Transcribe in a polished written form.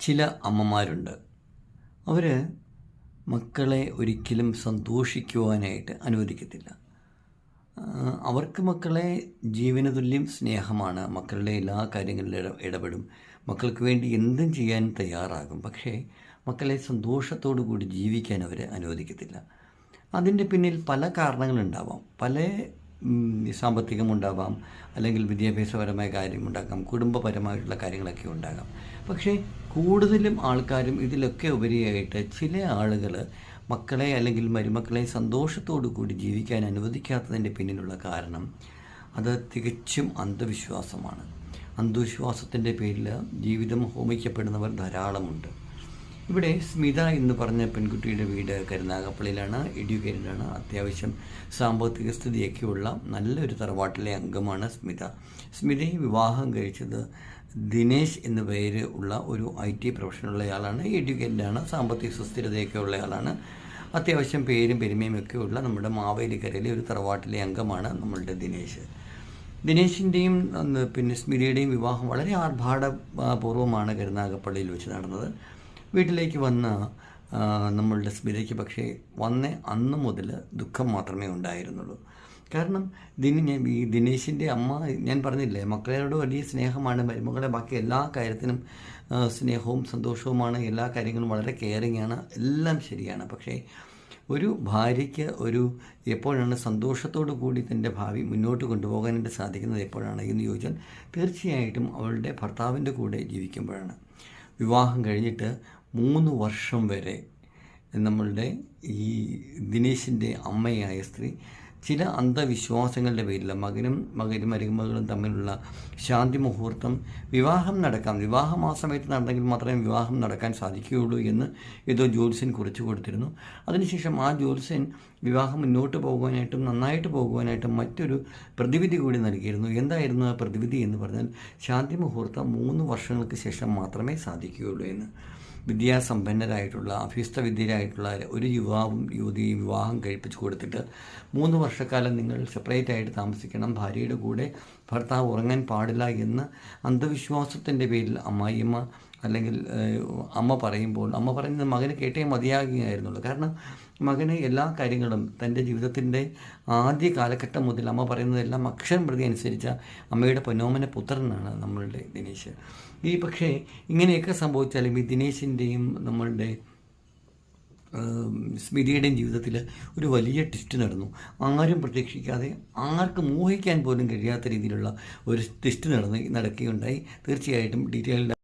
ചില അമ്മമാരുണ്ട്. അവർ മക്കളെ ഒരിക്കലും സന്തോഷിക്കുവാനായിട്ട് അനുവദിക്കത്തില്ല. അവർക്ക് മക്കളെ ജീവന് തുല്യം സ്നേഹമാണ്. മക്കളുടെ എല്ലാ കാര്യങ്ങളിലും ഇടപെടും. മക്കൾക്ക് വേണ്ടി എന്തും ചെയ്യാൻ തയ്യാറാകും. പക്ഷേ മക്കളെ സന്തോഷത്തോടു കൂടി ജീവിക്കാൻ അവർ അനുവദിക്കത്തില്ല. അതിൻ്റെ പിന്നിൽ പല കാരണങ്ങളുണ്ടാവാം. പല സാമ്പത്തികമുണ്ടാവാം, അല്ലെങ്കിൽ വിദ്യാഭ്യാസപരമായ കാര്യമുണ്ടാകാം, കുടുംബപരമായിട്ടുള്ള കാര്യങ്ങളൊക്കെ ഉണ്ടാകാം. പക്ഷേ കൂടുതലും ആൾക്കാരും ഇതിലൊക്കെ ഉപരിയായിട്ട് ചില ആളുകൾ മക്കളെ അല്ലെങ്കിൽ മരുമക്കളെ സന്തോഷത്തോടു കൂടി ജീവിക്കാൻ അനുവദിക്കാത്തതിൻ്റെ പിന്നിലുള്ള കാരണം അത് തികച്ചും അന്ധവിശ്വാസമാണ്. അന്ധവിശ്വാസത്തിൻ്റെ പേരിൽ ജീവിതം ഹോമിക്കപ്പെടുന്നവർ ധാരാളമുണ്ട്. ഇവിടെ സ്മിത എന്ന് പറഞ്ഞ പെൺകുട്ടിയുടെ വീട് കരുനാഗപ്പള്ളിയിലാണ്. എഡ്യൂക്കേറ്റഡാണ്. അത്യാവശ്യം സാമ്പത്തിക സ്ഥിതിയൊക്കെയുള്ള നല്ലൊരു തറവാട്ടിലെ അംഗമാണ് സ്മിത. സ്മിതയെ വിവാഹം കഴിച്ചത് ദിനേശ് എന്ന പേര് ഉള്ള ഒരു IT പ്രൊഫഷനുള്ളയാളാണ്. എഡ്യൂക്കേറ്റഡാണ്. സാമ്പത്തിക സുസ്ഥിരതയൊക്കെ ഉള്ളയാളാണ്. അത്യാവശ്യം പേരും പെരുമയും ഒക്കെ ഉള്ള നമ്മുടെ മാവേലിക്കരയിലെ ഒരു തറവാട്ടിലെ അംഗമാണ് നമ്മളുടെ ദിനേശ്. ദിനേശിൻ്റെയും പിന്നെ സ്മിതയുടെയും വിവാഹം വളരെ ആർഭാടപൂർവ്വമാണ് കരുനാഗപ്പള്ളിയിൽ വെച്ച് നടന്നത്. വീട്ടിലേക്ക് വന്ന നമ്മളുടെ സ്മിതയ്ക്ക് പക്ഷേ അന്ന് മുതൽ ദുഃഖം മാത്രമേ ഉണ്ടായിരുന്നുള്ളൂ. കാരണം ഈ ദിനേശിൻ്റെ അമ്മ, ഞാൻ പറഞ്ഞില്ലേ, മക്കളോട് വലിയ സ്നേഹമാണ്. മരുമകളെ ബാക്കി എല്ലാ കാര്യത്തിനും സ്നേഹവും സന്തോഷവുമാണ്. എല്ലാ കാര്യങ്ങളും വളരെ കെയറിങ് ആണ്. എല്ലാം ശരിയാണ്. പക്ഷേ ഒരു ഭാര്യയ്ക്ക് എപ്പോഴാണ് സന്തോഷത്തോടു കൂടി തൻ്റെ ഭാവി മുന്നോട്ട് കൊണ്ടുപോകാനായിട്ട് സാധിക്കുന്നത് എപ്പോഴാണ് എന്ന് ചോദിച്ചാൽ തീർച്ചയായിട്ടും അവളുടെ ഭർത്താവിൻ്റെ കൂടെ ജീവിക്കുമ്പോഴാണ്. വിവാഹം കഴിഞ്ഞിട്ട് 3 വർഷം വരെ നമ്മളുടെ ഈ ദിനേശിൻ്റെ അമ്മയായ സ്ത്രീ ചില അന്ധവിശ്വാസങ്ങളുടെ പേരിൽ മകനും മരുമകളും തമ്മിലുള്ള ശാന്തി മുഹൂർത്തം വിവാഹം ആ സമയത്ത് നടന്നെങ്കിൽ മാത്രമേ വിവാഹം നടക്കാൻ സാധിക്കുകയുള്ളൂ എന്ന് ഏതോ ജ്യോത്സ്യൻ കുറിച്ച് കൊടുത്തിരുന്നു. അതിനുശേഷം ആ ജ്യോത്സ്യൻ വിവാഹം മുന്നോട്ട് പോകുവാനായിട്ടും നന്നായിട്ട് പോകുവാനായിട്ടും മറ്റൊരു പ്രതിവിധി കൂടി നൽകിയിരുന്നു. എന്തായിരുന്നു ആ പ്രതിവിധി എന്ന് പറഞ്ഞാൽ ശാന്തി മുഹൂർത്തം 3 വർഷങ്ങൾക്ക് ശേഷം മാത്രമേ സാധിക്കുകയുള്ളൂ എന്ന്. വിദ്യാസമ്പന്നരായിട്ടുള്ള അഭ്യസ്തവിദ്യരായിട്ടുള്ള ഒരു യുവതിയും വിവാഹം കഴിപ്പിച്ച് കൊടുത്തിട്ട് 3 വർഷക്കാലം നിങ്ങൾ സെപ്പറേറ്റ് ആയിട്ട് താമസിക്കണം, ഭാര്യയുടെ കൂടെ ഭർത്താവ് ഉറങ്ങാൻ പാടില്ല എന്ന് അന്ധവിശ്വാസത്തിൻ്റെ പേരിൽ അമ്മായിയമ്മ അല്ലെങ്കിൽ അമ്മ പറയുന്നത് മകന് കേട്ടേ മതിയാകുകയായിരുന്നുള്ളൂ. കാരണം മകന് എല്ലാ കാര്യങ്ങളും തൻ്റെ ജീവിതത്തിൻ്റെ ആദ്യ കാലഘട്ടം മുതൽ അമ്മ പറയുന്നതെല്ലാം അക്ഷരം പ്രതി അനുസരിച്ച അമ്മയുടെ പൊന്നോമന പുത്രനാണ് നമ്മളുടെ ദിനേശ്. പക്ഷേ ഇങ്ങനെയൊക്കെ സംഭവിച്ചാലും ഈ ദിനേശിൻ്റെയും നമ്മളുടെ സ്മിതയുടെയും ജീവിതത്തിൽ ഒരു വലിയ ട്വിസ്റ്റ് നടന്നു. ആരും പ്രതീക്ഷിക്കാതെ, ആർക്കും ഊഹിക്കാൻ പോലും കഴിയാത്ത രീതിയിലുള്ള ഒരു ട്വിസ്റ്റ് നടക്കുകയുണ്ടായി. തീർച്ചയായിട്ടും ഡീറ്റെയിൽഡ്